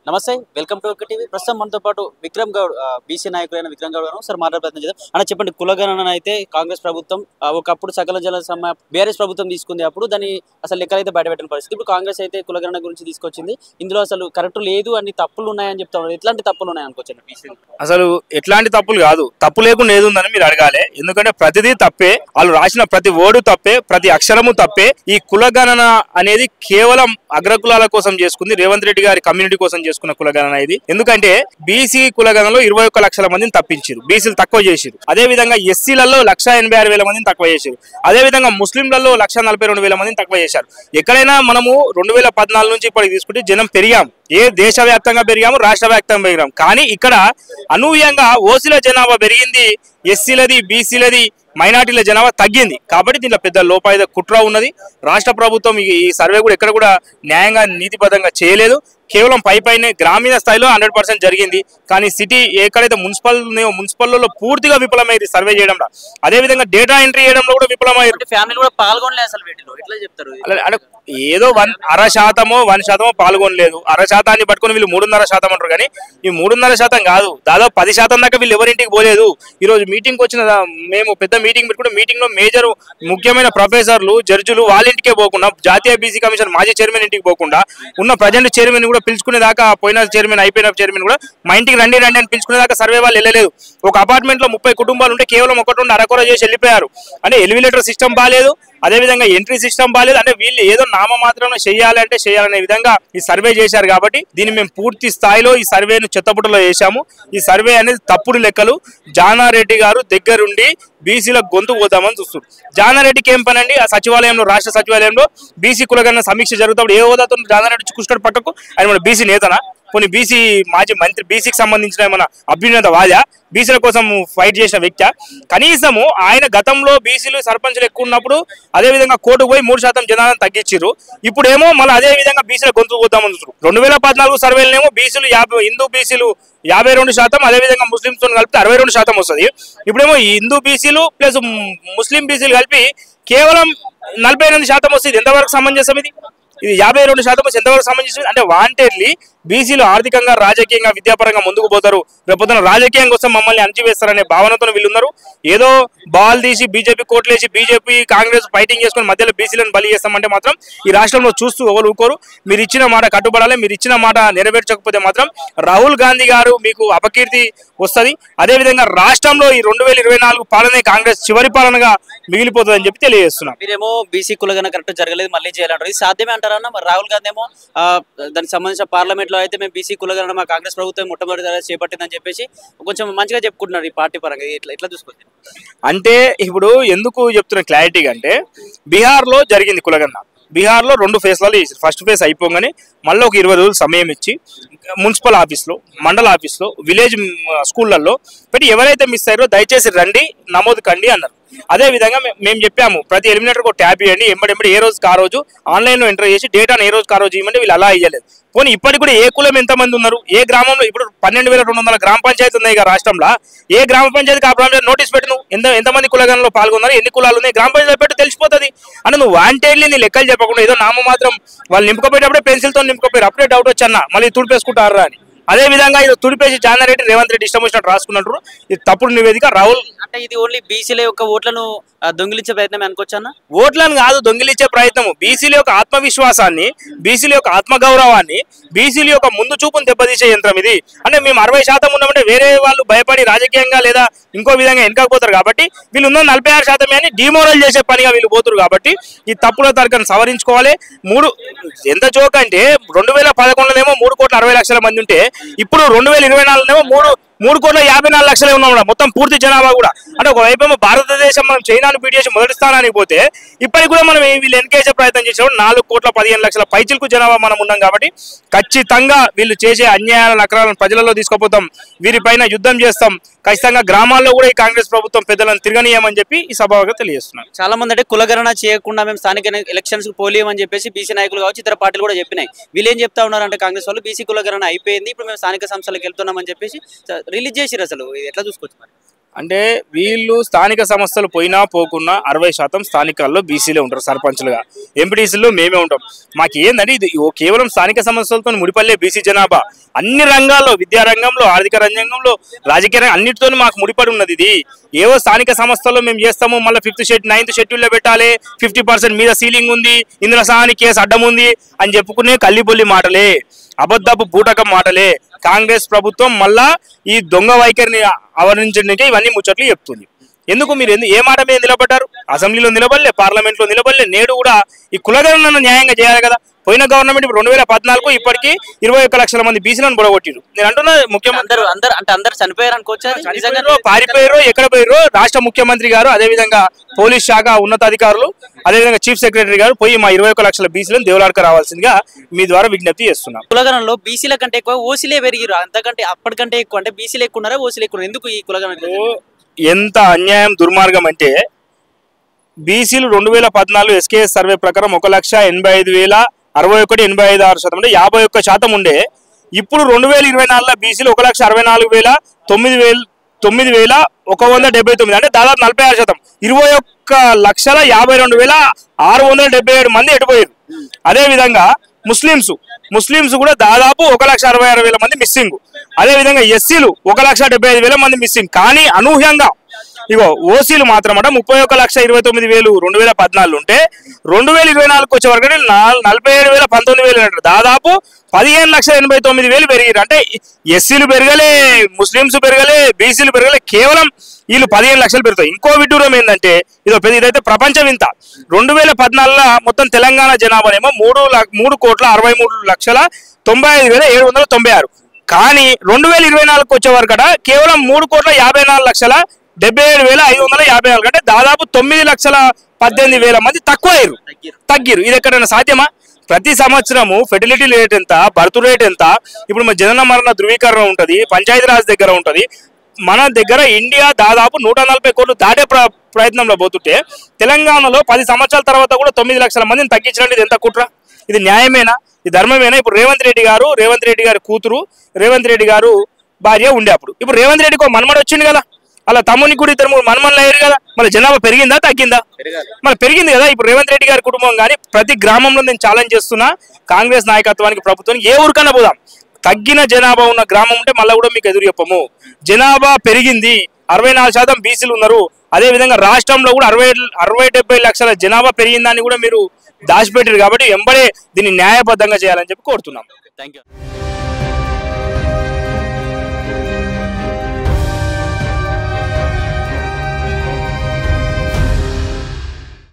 నమస్తే, welcome to ఒక TV. ప్రస్తుతం మనతో పాటు విక్రమ్ గౌడ్, బీసీ నాయకుడైన విక్రమ్ గౌడ్ గారు. సార్ మాట్లాడే ప్రయత్నం చేద్దాం. అన్న చెప్పండి, కులగణన అయితే కాంగ్రెస్ ప్రభుత్వం ఒకప్పుడు సకల జల సమ బీఆర్ఎస్ ప్రభుత్వం తీసుకుంది. అప్పుడు దాన్ని అసలు లెక్కలైతే బయటపెట్టిన పరిస్థితి. ఇప్పుడు కాంగ్రెస్ అయితే కులగణన గురించి తీసుకొచ్చింది. ఇందులో అసలు కరెక్ట్ లేదు, అన్ని తప్పులు ఉన్నాయని చెప్తా ఉన్నారు. ఎట్లాంటి తప్పులు ఉన్నాయి అనుకోవచ్చండి బీసీ? అసలు ఎట్లాంటి తప్పులు కాదు, తప్పు లేకుండా ఏది ఉందని మీరు అడగాలి. ఎందుకంటే ప్రతిదీ తప్పే, వాళ్ళు రాసిన ప్రతి వర్డ్ తప్పే, ప్రతి అక్షరము తప్పే. ఈ కులగణన అనేది కేవలం అగ్రకులాల కోసం చేసుకుంది, రేవంత్ రెడ్డి గారి కమ్యూనిటీ కోసం చేసుకున్న కులగణన ఇది. ఎందుకంటే బీసీ కులగణనలో 21 లక్షల మందిని తప్పించారు, బీసీలు తక్కువ చేసారు. అదే విధంగా ఎస్సీలలో 186,000 మందిని తక్కువ చేశారు. అదే విధంగా ముస్లింలలో 142,000 మందిని తక్కువ చేశారు. ఎక్కడైనా మనము 2014 నుంచి ఇప్పటికి తీసుకుంటే జనం పెరిగాం, ఏ దేశవ్యాప్తంగా పెరిగాము, రాష్ట్ర వ్యాప్తంగా పెరిగాం. కానీ ఇక్కడ అనూహ్యంగా ఓసీల జనాభా పెరిగింది, ఎస్సీలది, బీసీలది, మైనార్టీల జనాభా తగ్గింది. కాబట్టి దీంట్లో పెద్ద లోపాయిద కుట్ర ఉన్నది. రాష్ట్ర ప్రభుత్వం ఈ సర్వే కూడా ఎక్కడ కూడా న్యాయంగా నీతిబద్ధంగా చేయలేదు. కేవలం పైనే గ్రామీణ స్థాయిలో 100% జరిగింది. కానీ సిటీ ఎక్కడైతే మున్సిపల్లో పూర్తిగా విఫలమైంది సర్వే చేయడంలో. అదే విధంగా డేటా ఎంట్రీ చేయడంలో కూడా విఫలమైంది. ఫ్యామిలీ కూడా పాల్గొనలేదు అసలు వీటిలో. ఎట్లా చెప్తారు? అంటే ఏదో 1% పాల్గొనలేదు. 1% పట్టుకుని వీళ్ళు 3.5% అంటారు. కానీ ఈ 3.5% కాదు, దాదాపు 10% దాకా వీళ్ళు ఎవరింటికి పోలేదు. ఈ రోజు మీటింగ్ వచ్చిన మేము పెద్ద మీటింగ్ పెట్టుకుంటే మీటింగ్ లో మేజర్ ముఖ్యమైన ప్రొఫెసర్లు, జడ్జిలు వాళ్ళ ఇంటికే పోకుండా, జాతీయ బీసీ కమిషన్ మాజీ చైర్మన్ ఇంటికి పోకుండా, ఉన్న ప్రజెంట్ చైర్మన్ కూడా పిలుచుకునే దాకా, పోయిన చైర్మన్ అయిపోయిన చైర్మన్ కూడా మా ఇంటికి రండి అని పిలుచుకునే దాకా సర్వే వాళ్ళు వెళ్ళలేదు. ఒక అపార్ట్మెంట్ లో 30 కుటుంబాలు ఉంటే కేవలం ఒకటి ఉండి అరకొర చేసి వెళ్ళిపోయారు. అంటే ఎలివేటర్ సిస్టమ్ బాగాలేదు, అదేవిధంగా ఎంట్రీ సిస్టమ్ బాగాలేదు. అంటే వీళ్ళు ఏదో నామమాత్రంగా చేయాలనే విధంగా ఈ సర్వే చేశారు. కాబట్టి దీన్ని మేము పూర్తి స్థాయిలో ఈ సర్వేను చెత్తపుటలో వేసాము. ఈ సర్వే అనేది తప్పుడు లెక్కలు. జానారెడ్డి గారు దగ్గరుండి బీసీల గొంతు పోదామని చూస్తారు. జానారెడ్డికి ఏం పని అండి? ఆ సచివాలయంలో, రాష్ట్ర సచివాలయంలో బీసీ కులగణన సమీక్ష జరుగుతాడు. ఏ హోదాతో జానారెడ్డి కుష్టాడు పట్టకు? ఆయన మన బీసీ నేతనా? కొన్ని బీసీ మాజీ మంత్రి, బీసీకి సంబంధించిన ఏమైనా అభ్యున్నత వాదా? బీసీల కోసం ఫైట్ చేసిన వ్యక్తి. కనీసము ఆయన గతంలో బీసీలు సర్పంచ్లు ఎక్కువ ఉన్నప్పుడు అదేవిధంగా కోర్టుకు పోయి 3% జనాలను తగ్గించారు. ఇప్పుడేమో మళ్ళీ అదే విధంగా బీసీల గొంతు పోద్దామని చూస్తారు. 2014 సర్వేలనేమో బీసీలు హిందూ బీసీలు 52%, అదేవిధంగా ముస్లింస్ కలిపితే 62% వస్తుంది. ఇప్పుడేమో హిందూ బీసీలు ప్లస్ ముస్లిం బీసీలు కలిపి కేవలం 48% వస్తుంది. ఎంతవరకు సమంజసం ఇది? 52% ఎంతవరకు సంబంధించింది? అంటే వాంటెడ్లీ బీసీలు ఆర్థికంగా, రాజకీయంగా, విద్యాపరంగా ముందుకు పోతారు, రేపొద్దున రాజకీయం కోసం మమ్మల్ని అణచివేస్తారనే భావనతో వీళ్ళున్నారు. ఏదో బాల్ తీసి బీజేపీ కోట్లేసి బీజేపీ కాంగ్రెస్ ఫైటింగ్ చేసుకుని మధ్యలో బీసీలను బలి చేస్తామంటే మాత్రం ఈ రాష్ట్రంలో చూస్తూ ఎవరు ఊరుకోరు. మీరు ఇచ్చిన మాట కట్టుబడాలి. మీరు ఇచ్చిన మాట నెరవేర్చకపోతే మాత్రం రాహుల్ గాంధీ గారు మీకు అపకీర్తి వస్తుంది. అదేవిధంగా రాష్ట్రంలో ఈ 2024 పాలనే కాంగ్రెస్ చివరి పాలనగా మిగిలిపోతుందని చెప్పి తెలియజేస్తున్నాం. మీరేమో బీసీ కులగణన కరెక్ట్ జరగలేదు, మళ్ళీ చేయాలంటారు. ఇది సాధ్యమే అంటారా? మరి రాహుల్ గాంధీ ఏమో దానికి సంబంధించిన పార్లమెంట్ లో అయితే మేము బీసీ కులగణన మా కాంగ్రెస్ ప్రభుత్వం మొట్టమొదటిసారి చేపట్టిందని చెప్పేసి కొంచెం మంచిగా చెప్పుకుంటున్నారు ఈ పార్టీ పరంగా. ఎట్లా చూసుకోవచ్చు అంటే ఇప్పుడు ఎందుకు చెప్తున్న క్లారిటీగా అంటే, బీహార్లో జరిగింది కులగణన. బీహార్లో 2 ఫేజ్లలో చేశారు. ఫస్ట్ ఫేజ్ అయిపోగానే మళ్ళీ ఒక 20 రోజులు సమయం ఇచ్చి మున్సిపల్ ఆఫీస్లో, మండల ఆఫీస్లో, విలేజ్ స్కూళ్ళల్లో పెట్టి ఎవరైతే మిస్ అయ్యారో దయచేసి రండి, నమోదు కండి అన్నారు. అదే విధంగా మేము చెప్పాము, ప్రతి ఎలిమినేటర్కి ఒక ట్యాబ్ ఇవ్వండి, ఎంబడి ఏ రోజుకి ఆ రోజు ఆన్లైన్లో ఎంటర్ చేసి డేటాను ఏ రోజుకి ఆ రోజు ఇవ్వమంటే వీళ్ళు అలా ఇవ్వలేదు. పోనీ ఇప్పటికి కూడా ఏ కులం ఎంతమంది ఉన్నారు, ఏ గ్రామంలో ఇప్పుడు 12,200 గ్రామ పంచాయతీ ఉన్నాయి కదా రాష్ట్రంలో, ఏ గ్రామ పంచాయతీకి ఆ ప్రాంతం నోటీస్ పెట్టు, నువ్వు ఎంతమంది కులగణనలో పాల్గొన్నారు, ఎన్ని కులాలు ఉన్నాయి, గ్రామ పంచాయతీ పెట్టు, తెలిసిపోతుంది. అంటే నువ్వు వాంటెడ్లీ నీ లెక్కలు చెప్పకుండా ఏదో నామ మాత్రం వాళ్ళు నింపుకోపోయేటప్పుడే పెన్సిల్తో నింపుకోపోయారు, అప్పుడే డౌట్ వచ్చన్నా మళ్ళీ తుడిపేసుకుంటారు అని. అదే విధంగా ఇది తుడిపేసి జానారెడ్డి, రేవంత్ రెడ్డి ఇష్టం వచ్చినట్టు రాసుకున్నట్టు. ఇది తప్పుడు నివేదిక. రాహుల్ అంటే ఇది ఓన్లీ బీసీల యొక్క ఓట్లను దొంగిలించే ప్రయత్నం అనుకోవచ్చు అన్న? ఓట్లను కాదు దొంగిలించే ప్రయత్నం, బీసీల యొక్క ఆత్మవిశ్వాసాన్ని, బీసీల యొక్క ఆత్మగౌరవాన్ని, బీసీల యొక్క ముందు చూపును దెబ్బతీసే యంత్రం ఇది. అంటే మేము 60% ఉన్నామంటే వేరే వాళ్ళు భయపడి రాజకీయంగా లేదా ఇంకో విధంగా వెనకపోతారు. కాబట్టి వీళ్ళు ఉన్న 46% అని డిమోరల్ చేసే పనిగా వీళ్ళు పోతారు. కాబట్టి ఈ తప్పుల తరగతిని సవరించుకోవాలి. ఎంత జోక్ అంటే 2011లోనేమో 3,60,00,000 మంది ఉంటే ఇప్పుడు 2024లోనేమో 3,54,00,000 ఉన్నాం మొత్తం పూర్తి జనాభా కూడా. అంటే ఒకవైపు ఏమో భారతదేశం మనం చైనాను బీట్ చేసి మొదటి స్థానానికి పోతే ఇప్పటికి కూడా మనం వీళ్ళు ఎన్కేసే ప్రయత్నం చేసినప్పుడు 4,15,00,000 పైచిలకు జనాభా మనం ఉన్నాం. కాబట్టి ఖచ్చితంగా వీళ్ళు చేసే అన్యాయాలను, అక్రమాలను ప్రజలలో తీసుకుపోతాం, వీరిపైన యుద్ధం చేస్తాం. ఖచ్చితంగా గ్రామాల్లో కూడా ఈ కాంగ్రెస్ ప్రభుత్వం పెద్దలను తిరగనీయమని చెప్పి ఈ సభగా తెలియజేస్తున్నారు. చాలా మంది అంటే కులగణన చేయకుండా మేము స్థానిక ఎలక్షన్స్ పోలేమని చెప్పేసి బీసీ నాయకులు కావచ్చు, ఇతర పార్టీలు కూడా చెప్పినాయి. వీళ్ళు ఏం చెప్తా ఉన్నారంటే కాంగ్రెస్ వాళ్ళు బీసీ కులగణన అయిపోయింది, ఇప్పుడు మేము స్థానిక సంస్థలకు వెళ్తున్నామని చెప్పేసి రిలీజ్ చేసిరు. అసలు ఇది ఎట్లా చూసుకోవచ్చు మరి? అంటే వీళ్ళు స్థానిక సంస్థలు పోయినా పోకున్నా 60% స్థానికాల్లో బీసీలే ఉంటారు సర్పంచ్లుగా. ఎంపీటీసీల్లో మేమే ఉంటాం. మాకు ఏందంటే ఇది కేవలం స్థానిక సంస్థలతో ముడిపల్లే బీసీ జనాభా. అన్ని రంగాల్లో, విద్యారంగంలో, ఆర్థిక రంగంలో, రాజకీయ రంగం అన్నిటితో మాకు ముడిపడి ఉన్నది. ఇది ఏవో స్థానిక సంస్థల్లో మేము చేస్తాము, మళ్ళీ 9th షెడ్యూల్లో పెట్టాలి, 50% మీద సీలింగ్ ఉంది, ఇందులో సహాని కేసు అడ్డం ఉంది అని చెప్పుకునే కల్లిబొల్లి మాటలే, అబద్ధపు బూటకం మాటలే. కాంగ్రెస్ ప్రభుత్వం మళ్ళా ఈ దొంగ వైఖరిని ఆవరించడానికి ఇవన్నీ ముచ్చట్లు చెప్తుంది. ఎందుకు మీరు ఏ మాట మీద నిలబడ్డారు? అసెంబ్లీలో నిలబడలే, పార్లమెంట్లో నిలబడలే. నేడు కూడా ఈ కులగణన న్యాయంగా చేయాలి కదా. పోయిన గవర్నమెంట్ 2014 ఇప్పటికి 21 లక్షల మంది బీసీలను బొడగొట్టిరు. నేను అంటున్నా ముఖ్యమంత్రి అందరూ చనిపోయారు అనుకోవచ్చు, పారిపోయారో ఎక్కడ పోయారో రాష్ట్ర ముఖ్యమంత్రి గారు, అదేవిధంగా పోలీస్ శాఖ ఉన్నతాధికారులు, అదేవిధంగా చీఫ్ సెక్రటరీ గారు పోయి మా 21 లక్షల బీసీలను దేవులాడక రావాల్సిందిగా మీ ద్వారా విజ్ఞప్తి చేస్తున్నాం. కులగణంలో బీసీల కంటే ఎక్కువ ఓసీలే పెరిగిరు. అంతకంటే అప్పటికంటే ఎక్కువ అంటే బీసీలు ఎక్కువ ఉన్నారా, ఓసీలు ఎక్కువ? ఎందుకు ఈ కులగణన ఎంత అన్యాయం, దుర్మార్గం అంటే బీసీలు 2014 SKS సర్వే ప్రకారం 1,85,061, 85.86% అంటే 51% ఉండే. ఇప్పుడు 2024 బీసీలు 1,64,9,179 అంటే దాదాపు 46%, 21,52,677 మంది ఎటుపోయారు. అదేవిధంగా ముస్లింస్ కూడా దాదాపు 1,66,000 మంది మిస్సింగ్. అదేవిధంగా ఎస్సీలు 1,75,000 మంది మిస్సింగ్. కానీ అనూహ్యంగా ఇగో ఓసీలు మాత్రం అంటే 31,29,000 2014 ఉంటే 2024 వచ్చే వరకు 47,000 19,000 అంటారు. దాదాపు 15,89,000 పెరిగారు. అంటే ఎస్సీలు పెరగలే, ముస్లింస్ పెరగలే, బీసీలు పెరగలే, కేవలం వీళ్ళు 15 లక్షలు పెరుగుతాయి. ఇంకో విడ్డూరం ఏంటంటే ఇదైతే ప్రపంచం ఇంత. 2014 మొత్తం తెలంగాణ జనాభానేమో 3,93,95,796. కానీ 2024 వచ్చే వరకు కేవలం 3,54,74,77,554 అంటే దాదాపు 9,18,000 మంది తగ్గిరు. ఇది ఎక్కడైనా సాధ్యమా? ప్రతి సంవత్సరము ఫెర్టిలిటీ రేట్ ఎంత, బర్త్ రేట్ ఎంత, ఇప్పుడు మన జనన మరణ ధృవీకరణ ఉంటుంది, పంచాయతీరాజ్ దగ్గర ఉంటుంది. మన దగ్గర ఇండియా దాదాపు 140 కోట్లు దాటే ప్రయత్నంలో పోతుంటే తెలంగాణలో 10 సంవత్సరాల తర్వాత కూడా 9 లక్షల మందిని తగ్గించడానికి ఇది ఎంత కుట్ర? ఇది న్యాయమేనా? ఇది ధర్మమేనా? ఇప్పుడు రేవంత్ రెడ్డి గారు కూతురు, రేవంత్ రెడ్డి గారు భార్య ఉండే అప్పుడు, ఇప్పుడు రేవంత్ రెడ్డికి మనమడు వచ్చింది కదా, అలా తమ్ముని కూడా 2 మనమన్లు అయ్యారు కదా. మళ్ళీ జనాభా పెరిగిందా తగ్గిందా? మళ్ళీ పెరిగింది కదా. ఇప్పుడు రేవంత్ రెడ్డి గారి కుటుంబం కానీ ప్రతి గ్రామంలో నేను ఛాలెంజ్ చేస్తున్నా కాంగ్రెస్ నాయకత్వానికి, ప్రభుత్వానికి, ఏ ఊరికన్నా పోదాం, తగ్గిన జనాభా ఉన్న గ్రామం ఉంటే మళ్ళీ కూడా మీకు ఎదురు చెప్పము. జనాభా పెరిగింది, 64% బీసీలు ఉన్నారు. అదేవిధంగా రాష్ట్రంలో కూడా 60-70 లక్షల జనాభా పెరిగిందని కూడా మీరు దాచిపెట్టారు. కాబట్టి ఎంబడే దీన్ని న్యాయబద్ధంగా చేయాలని చెప్పి కోరుతున్నాం. Thank you.